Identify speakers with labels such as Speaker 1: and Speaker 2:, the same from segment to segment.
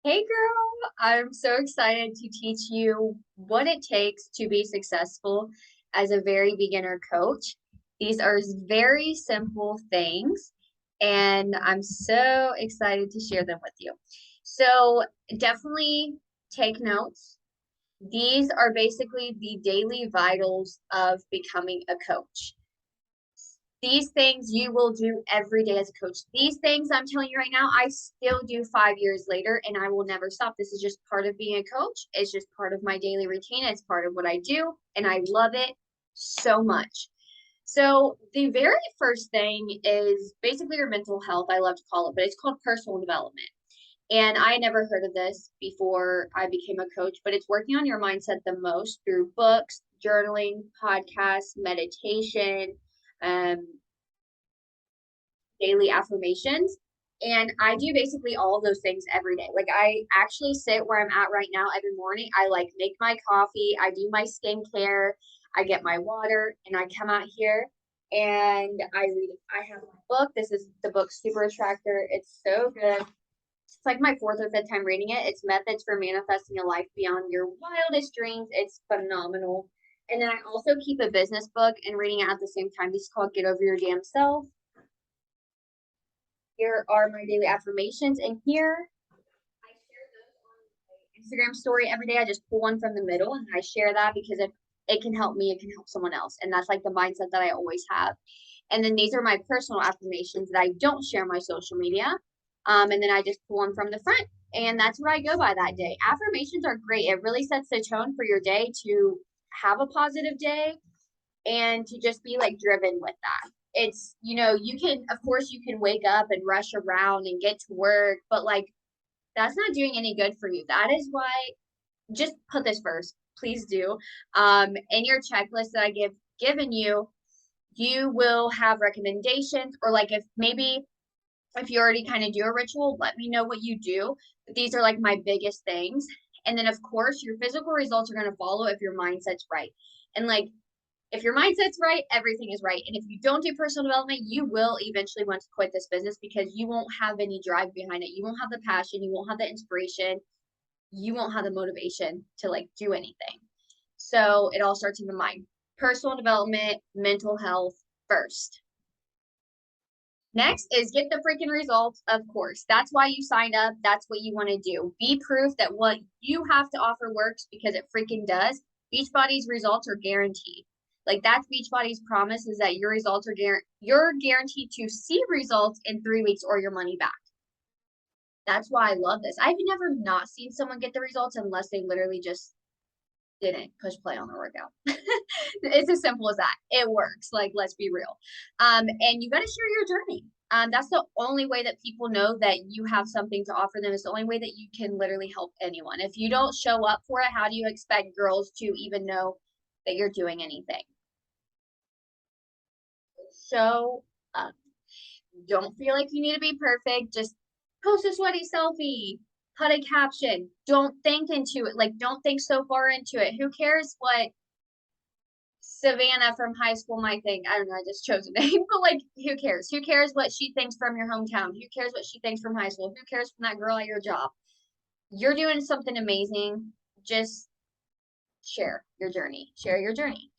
Speaker 1: Hey girl, I'm so excited to teach you what it takes to be successful as a very beginner coach. These are very simple things, and I'm so excited to share them with you. So, definitely take notes. These are basically the daily vitals of becoming a coach. These things you will do every day as a coach. These things I'm telling you right now, I still do 5 years later, and I will never stop. This is just part of being a coach. It's just part of my daily routine. It's part of what I do, and I love it so much. So, the very first thing is basically your mental health, I love to call it, but it's called personal development. And I never heard of this before I became a coach, but it's working on your mindset the most through books, journaling, podcasts, meditation, um, daily affirmations. And I do basically all of those things every day. Like I actually sit where I'm at right now every morning. I like make my coffee, I do my skincare, I get my water, and I come out here and I read. I have my book. This is the book Super Attractor. It's so good. It's like my fourth or fifth time reading it. It's Methods for Manifesting a Life Beyond Your Wildest Dreams. It's phenomenal. And then I also keep a business book and reading it at the same time. This is called Get Over Your Damn Self. Here are my daily affirmations, and here I share those on my Instagram story every day. I just pull one from the middle and I share that because if it can help me, it can help someone else. And that's like the mindset that I always have. And then these are my personal affirmations that I don't share on my social media. And then I just pull one from the front. And that's what I go by that day. Affirmations are great. It really sets the tone for your day to have a positive day and to just be like driven with that. It's, you can, of course, you can wake up and rush around and get to work, but like that's not doing any good for you. That is why just put this first, please do. In your checklist that I given you, you will have recommendations or like if you already kind of do a ritual, let me know what you do. But these are like my biggest things. And then of course your physical results are going to follow if your mindset's right. And like if your mindset's right, everything is right. And if you don't do personal development, you will eventually want to quit this business because you won't have any drive behind it. You won't have the passion, you won't have the inspiration, you won't have the motivation to like do anything. So it all starts in the mind. Personal development, mental health first. Next is get the freaking results, of course. That's why you signed up. That's what you want to do. Be proof that what you have to offer works because it freaking does. Beachbody's results are guaranteed. Like that's Beachbody's promise is that your results are you're guaranteed to see results in 3 weeks or your money back. That's why I love this. I've never not seen someone get the results unless they literally just didn't push play on the workout. It's as simple as that. It works. Like, let's be real. And you got to share your journey. That's the only way that people know that you have something to offer them. It's the only way that you can literally help anyone. If you don't show up for it, how do you expect girls to even know that you're doing anything? Show up. Don't feel like you need to be perfect. Just post a sweaty selfie, put a caption. Don't think into it. Like, don't think so far into it. Who cares what Savannah from high school might think? I don't know. I just chose a name, but like, who cares? Who cares what she thinks from your hometown? Who cares what she thinks from high school? Who cares from that girl at your job? You're doing something amazing. Just share your journey. Share your journey.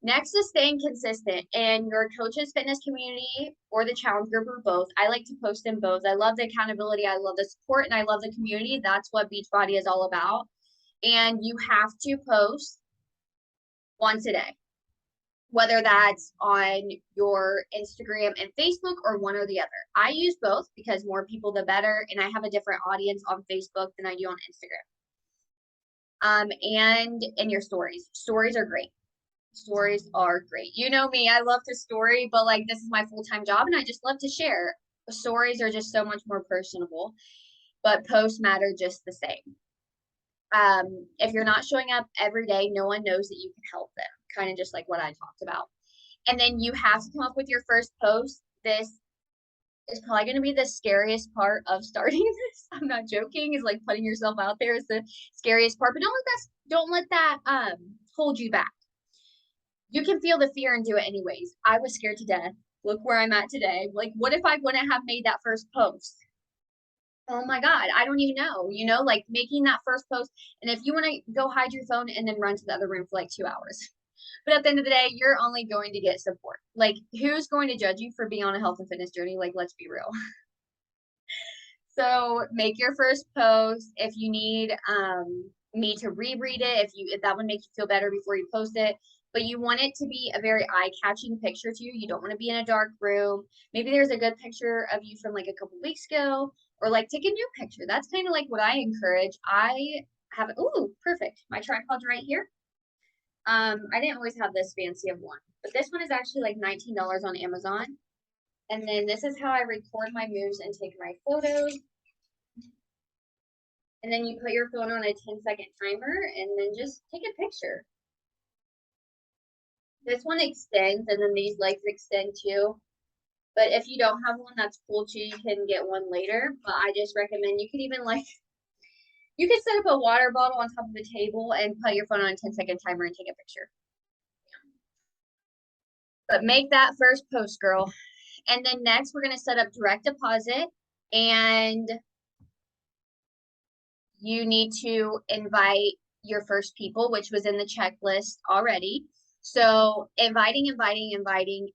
Speaker 1: Next is staying consistent in your coaches fitness community or the challenge group or both. I like to post in both. I love the accountability, I love the support, and I love the community. That's what Beachbody is all about. And you have to post once a day, whether that's on your Instagram and Facebook or one or the other. I use both because more people the better, and I have a different audience on Facebook than I do on Instagram. And in your stories. Stories are great. Stories are great. You know me, I love to story, but like this is my full-time job and I just love to share. Stories are just so much more personable, but posts matter just the same. If you're not showing up every day, no one knows that you can help them, kind of just like what I talked about. And then you have to come up with your first post. This is probably going to be the scariest part of starting this. I'm not joking. Is like putting yourself out there is the scariest part, but don't let that hold you back. You can feel the fear and do it anyways. I was scared to death. Look where I'm at today. Like, what if I wouldn't have made that first post? Oh my God, I don't even know, like making that first post. And if you want to go hide your phone and then run to the other room for like 2 hours. But at the end of the day, you're only going to get support. Like, who's going to judge you for being on a health and fitness journey? Like, let's be real. So make your first post. If you need me to reread it, if that would make you feel better before you post it. But you want it to be a very eye-catching picture to you. You don't want to be in a dark room. Maybe there's a good picture of you from like a couple weeks ago, or like take a new picture. That's kind of like what I encourage. I have, ooh, perfect. My tripod's right here. I didn't always have this fancy of one, but this one is actually like $19 on Amazon. And then this is how I record my moves and take my photos. And then you put your phone on a 10-second timer and then just take a picture. This one extends and then these legs extend too. But if you don't have one, that's cool too. You can get one later. But I just recommend you could even you could set up a water bottle on top of the table and put your phone on a 10-second timer and take a picture. But make that first post, girl. And then next we're going to set up direct deposit, and you need to invite your first people, which was in the checklist already. So inviting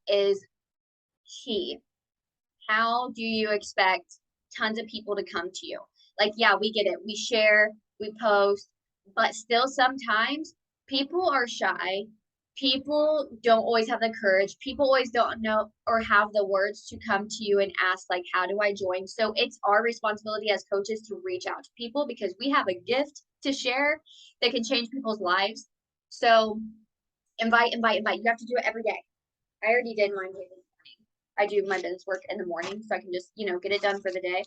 Speaker 1: is key. How do you expect tons of people to come to you? Like, yeah, we get it. We share, we post, but still sometimes people are shy. People don't always have the courage. People always don't know or have the words to come to you and ask, like, how do I join? So it's our responsibility as coaches to reach out to people because we have a gift to share that can change people's lives. So invite. You have to do it every day. I already did mine this morning. I do my business work in the morning so I can just, get it done for the day.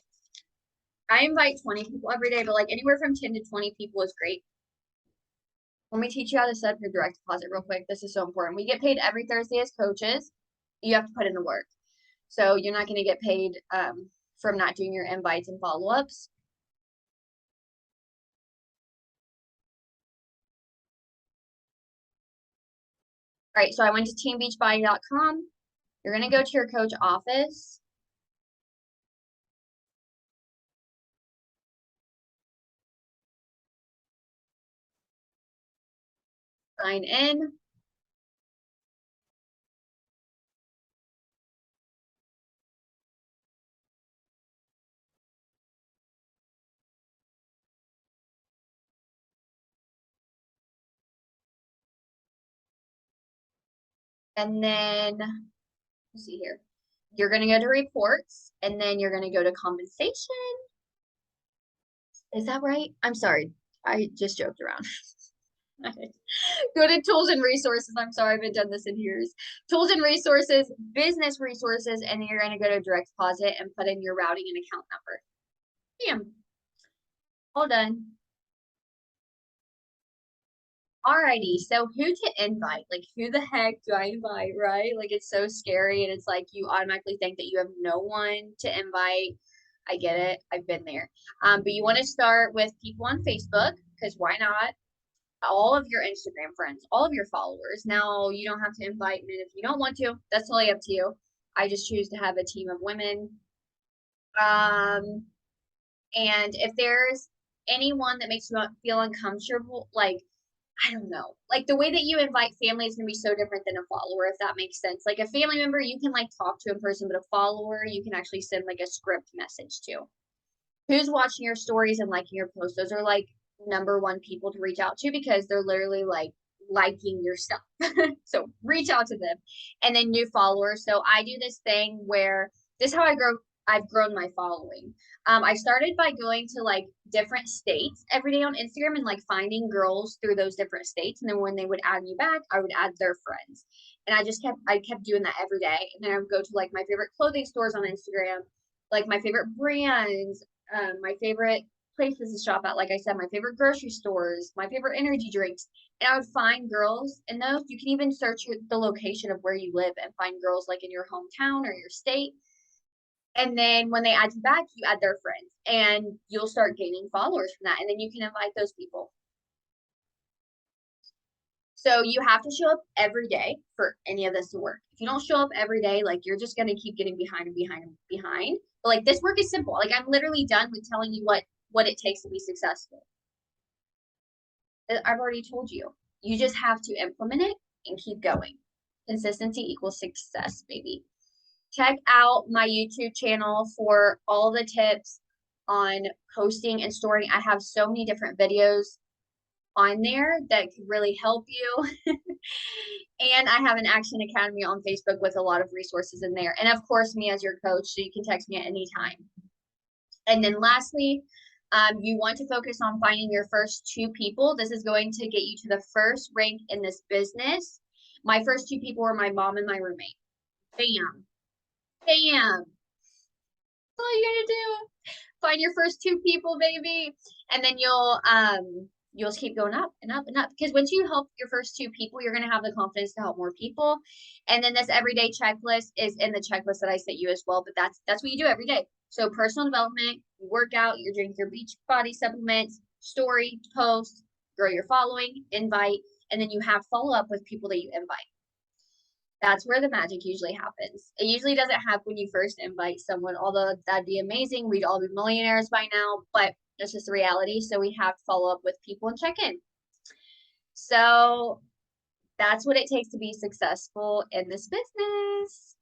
Speaker 1: I invite 20 people every day, but like anywhere from 10 to 20 people is great. Let me teach you how to set up your direct deposit real quick. This is so important. We get paid every Thursday as coaches. You have to put in the work. So you're not going to get paid from not doing your invites and follow-ups. All right, so I went to teambeachbody.com. You're going to go to your coach office. Sign in. And then, let's see here. You're going to go to reports, and then you're going to go to compensation. Is that right? I'm sorry. I just joked around. Go to tools and resources. I'm sorry, I haven't done this in years. Tools and resources, business resources, and then you're going to go to direct deposit and put in your routing and account number. Bam. All done. Alrighty, so who to invite? Like, who the heck do I invite, right? Like, it's so scary, and it's like you automatically think that you have no one to invite. I get it. I've been there. But you want to start with people on Facebook, because why not? All of your Instagram friends, all of your followers. Now, you don't have to invite men if you don't want to. That's totally up to you. I just choose to have a team of women. And if there's anyone that makes you feel uncomfortable, like, I don't know, like the way that you invite family is gonna be so different than a follower, if that makes sense. Like a family member, you can like talk to in person, but a follower, you can actually send like a script message to. Who's watching your stories and liking your posts? Those are like number one people to reach out to because they're literally like liking your stuff. So reach out to them. And then new followers. So I do this thing where this is how I've grown my following. I started by going to like different states every day on Instagram and like finding girls through those different states. And then when they would add me back, I would add their friends. And I kept doing that every day. And then I would go to like my favorite clothing stores on Instagram, like my favorite brands, my favorite places to shop at, like I said, my favorite grocery stores, my favorite energy drinks. And I would find girls in those. You can even search the location of where you live and find girls like in your hometown or your state. And then when they add you back, you add their friends and you'll start gaining followers from that. And then you can invite those people. So you have to show up every day for any of this to work. If you don't show up every day, like you're just gonna keep getting behind and behind and behind. But like this work is simple. Like I'm literally done with telling you what it takes to be successful. I've already told you. You just have to implement it and keep going. Consistency equals success, baby. Check out my YouTube channel for all the tips on posting and storing. I have so many different videos on there that could really help you. And I have an Action Academy on Facebook with a lot of resources in there. And of course, me as your coach, so you can text me at any time. And then lastly, you want to focus on finding your first 2 people. This is going to get you to the first rank in this business. My first 2 people were my mom and my roommate. Bam. Bam. That's all you gotta do. Find your first 2 people, baby. And then you'll just keep going up and up and up. Because once you help your first 2 people, you're gonna have the confidence to help more people. And then this everyday checklist is in the checklist that I sent you as well. But that's what you do every day. So personal development, you work out, you drink your Beachbody supplements, story, post, grow your following, invite, and then you have follow up with people that you invite. That's where the magic usually happens. It usually doesn't happen when you first invite someone, although that'd be amazing. We'd all be millionaires by now, but that's just the reality. So we have to follow up with people and check in. So that's what it takes to be successful in this business.